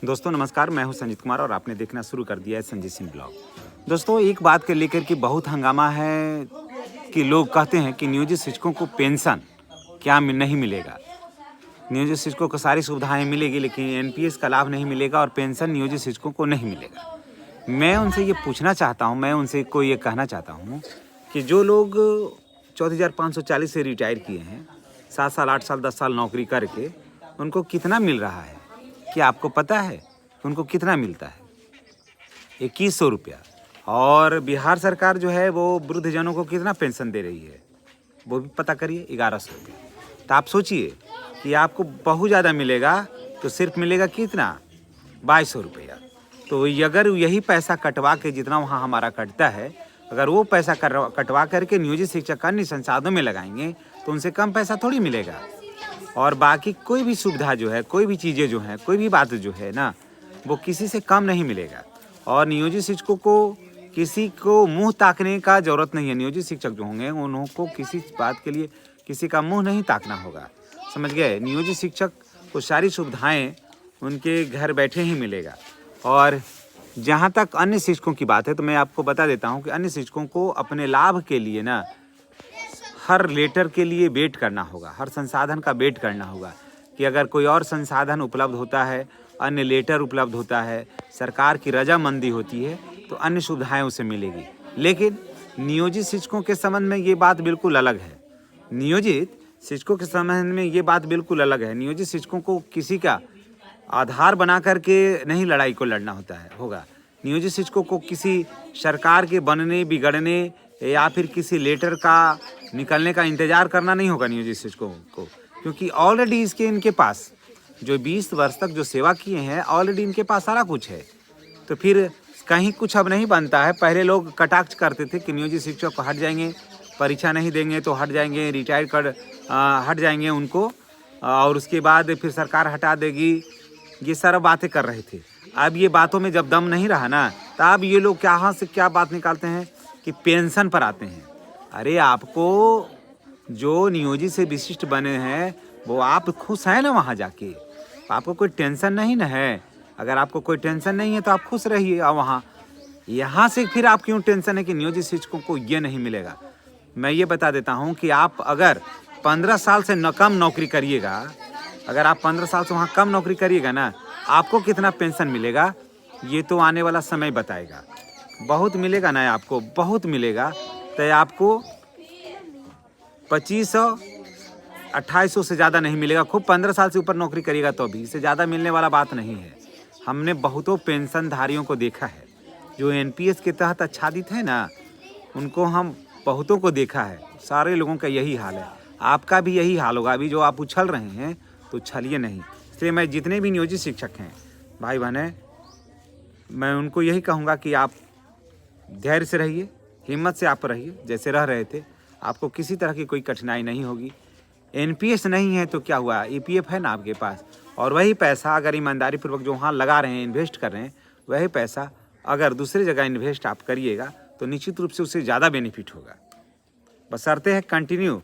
दोस्तों नमस्कार, मैं हूं संजीत कुमार और आपने देखना शुरू कर दिया है संजीत सिंह ब्लॉग। दोस्तों एक बात को लेकर के बहुत हंगामा है कि लोग कहते हैं कि नियोजित शिक्षकों को पेंशन क्या नहीं मिलेगा। नियोजित शिक्षकों को सारी सुविधाएं मिलेगी लेकिन एनपीएस का लाभ नहीं मिलेगा और पेंशन नियोजित शिक्षकों को नहीं मिलेगा। मैं उनसे ये पूछना चाहता हूँ, मैं उनसे को ये कहना चाहता हूँ कि जो लोग 14,540 से रिटायर किए हैं, 7 साल 8 साल 10 साल नौकरी करके उनको कितना मिल रहा है? क्या आपको पता है कि उनको कितना मिलता है? 2100 रुपया। और बिहार सरकार जो है वो वृद्धजनों को कितना पेंशन दे रही है वो भी पता करिए, 1100 रुपया। तो आप सोचिए कि आपको बहुत ज़्यादा मिलेगा तो सिर्फ मिलेगा कितना? 2200 रुपया। तो अगर यही पैसा कटवा के जितना वहाँ हमारा कटता है, अगर वो पैसा कटवा करके नियोजित शिक्षक अन्य संसाधनों में लगाएंगे तो उनसे कम पैसा थोड़ी मिलेगा। और बाकी कोई भी सुविधा जो है, कोई भी चीज़ें जो हैं, कोई भी बात जो है ना, वो किसी से कम नहीं मिलेगा। और नियोजित शिक्षकों को किसी को मुंह ताकने का ज़रूरत नहीं है। नियोजित शिक्षक जो होंगे उनको किसी बात के लिए किसी का मुंह नहीं ताकना होगा, समझ गए। नियोजित शिक्षक को सारी सुविधाएं उनके घर बैठे ही मिलेगा। और जहाँ तक अन्य शिक्षकों की बात है तो मैं आपको बता देता हूँ कि अन्य शिक्षकों को अपने लाभ के लिए ना हर लेटर के लिए वेट करना होगा, हर संसाधन का वेट करना होगा कि अगर कोई और संसाधन उपलब्ध होता है, अन्य लेटर उपलब्ध होता है, सरकार की रजामंदी होती है तो अन्य सुविधाएं उसे मिलेगी। लेकिन नियोजित शिक्षकों के संबंध में ये बात बिल्कुल अलग है। नियोजित शिक्षकों के संबंध में ये बात बिल्कुल अलग है। नियोजित शिक्षकों को किसी का आधार बना करके नहीं लड़ाई को लड़ना होगा। नियोजित शिक्षकों को किसी सरकार के बनने बिगड़ने या फिर किसी लेटर का निकलने का इंतजार करना नहीं होगा नियोजित शिक्षकों को, क्योंकि ऑलरेडी इनके पास जो 20 वर्ष तक जो सेवा किए हैं ऑलरेडी इनके पास सारा कुछ है। तो फिर कहीं कुछ अब नहीं बनता है। पहले लोग कटाक्ष करते थे कि नियोजित शिक्षक को हट जाएंगे, परीक्षा नहीं देंगे तो हट जाएंगे, रिटायर कर हट जाएंगे उनको और उसके बाद फिर सरकार हटा देगी, ये सारा बातें कर रहे थे। अब ये बातों में जब दम नहीं रहा ना, तब ये लोग कहाँ से क्या बात निकालते हैं कि पेंशन पर आते हैं। अरे आपको जो नियोजित से विशिष्ट बने हैं वो आप खुश हैं ना वहाँ जाके, आपको कोई टेंशन नहीं ना है। अगर आपको कोई टेंशन नहीं है तो आप खुश रहिए। और वहाँ यहाँ से फिर आप क्यों टेंशन है कि नियोजित शिक्षकों को ये नहीं मिलेगा? मैं ये बता देता हूँ कि आप अगर 15 साल से कम नौकरी करिएगा, अगर आप 15 साल से वहाँ कम नौकरी करिएगा ना, आपको कितना पेंशन मिलेगा ये तो आने वाला समय बताएगा। बहुत मिलेगा ना, आपको बहुत मिलेगा। तो आपको 2500 2800 से ज़्यादा नहीं मिलेगा। खूब 15 साल से ऊपर नौकरी करिएगा तो भी इससे ज़्यादा मिलने वाला बात नहीं है। हमने बहुतों पेंशनधारियों को देखा है जो एनपीएस के तहत आच्छादित है ना, उनको हम बहुतों को देखा है। सारे लोगों का यही हाल है, आपका भी यही हाल होगा। अभी जो आप उछल रहे हैं तो उछलिए नहीं। इसलिए मैं जितने भी नियोजित शिक्षक हैं भाई बहनें, मैं उनको यही कहूँगा कि आप धैर्य से रहिए, हिम्मत से आप रहिए जैसे रह रहे थे। आपको किसी तरह की कोई कठिनाई नहीं होगी। एनपीएस नहीं है तो क्या हुआ, ईपीएफ है ना आपके पास। और वही पैसा अगर ईमानदारी पूर्वक जो वहाँ लगा रहे हैं, इन्वेस्ट कर रहे हैं, वही पैसा अगर दूसरी जगह इन्वेस्ट आप करिएगा तो निश्चित रूप से उससे ज़्यादा बेनिफिट होगा। बशर्ते है कंटिन्यू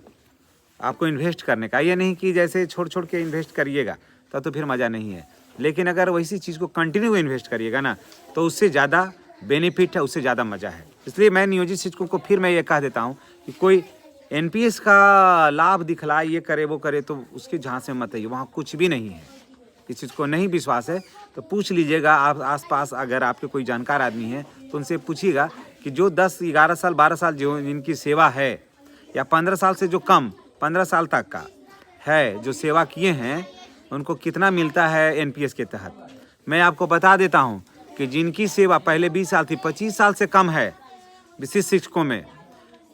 आपको इन्वेस्ट करने का, ये नहीं कि जैसे छोड़ के इन्वेस्ट करिएगा तब तो फिर मज़ा नहीं है। लेकिन अगर वैसी चीज़ को कंटिन्यू इन्वेस्ट करिएगा ना तो उससे ज़्यादा बेनिफिट है, उससे ज़्यादा मज़ा है। इसलिए मैं नियोजित शिक्षकों को फिर मैं ये कह देता हूँ कि कोई एनपीएस का लाभ दिखलाए, ये करे वो करे, तो उसके जहाँ से मत आइए, वहाँ कुछ भी नहीं है। इस चीज़ को नहीं विश्वास है तो पूछ लीजिएगा। आप आसपास अगर आपके कोई जानकार आदमी है तो उनसे पूछिएगा कि जो 10 11 साल 12 साल जो जिनकी सेवा है, या 15 साल से जो कम 15 साल तक का है जो सेवा किए हैं, उनको कितना मिलता है एनपीएस के तहत। मैं आपको बता देता हूँ कि जिनकी सेवा पहले 20 साल थी, 25 साल से कम है विशिष्ट शिक्षकों में,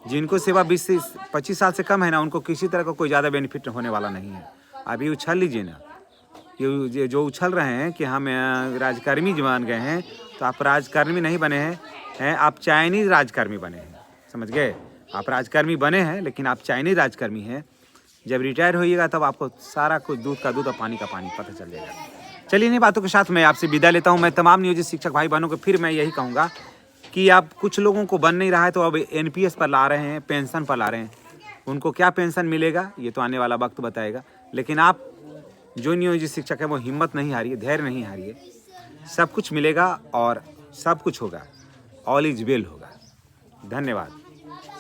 जिनको सेवा 25 साल से कम है ना, उनको किसी तरह का कोई ज़्यादा बेनिफिट होने वाला नहीं है। अभी उछल लीजिए ना, ये जो उछल रहे हैं कि हम राजकर्मी बन गए हैं, तो आप राजकर्मी नहीं बने हैं, आप चाइनीज राजकर्मी बने हैं, समझ गए। आप राजकर्मी बने हैं लेकिन आप चाइनीज राजकर्मी हैं। जब रिटायर होइएगा तब आपको सारा कुछ दूध का दूध और पानी का पानी पता चल जाएगा। चलिए इन्हीं बातों के साथ मैं आपसे विदा लेता हूँ। मैं तमाम नियोजित शिक्षक भाई बहनों को फिर मैं यही कहूँगा कि आप कुछ लोगों को बन नहीं रहा है तो अब एनपीएस पर ला रहे हैं, पेंशन पर ला रहे हैं। उनको क्या पेंशन मिलेगा ये तो आने वाला वक्त बताएगा। लेकिन आप जो नियोजित शिक्षक है वो हिम्मत नहीं हारिए, धैर्य नहीं हारिए। सब कुछ मिलेगा और सब कुछ होगा, ऑल इज वेल होगा। धन्यवाद।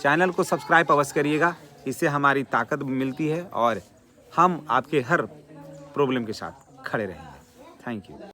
चैनल को सब्सक्राइब अवश्य करिएगा, इससे हमारी ताकत मिलती है और हम आपके हर प्रॉब्लम के साथ खड़े रहेंगे। Thank you.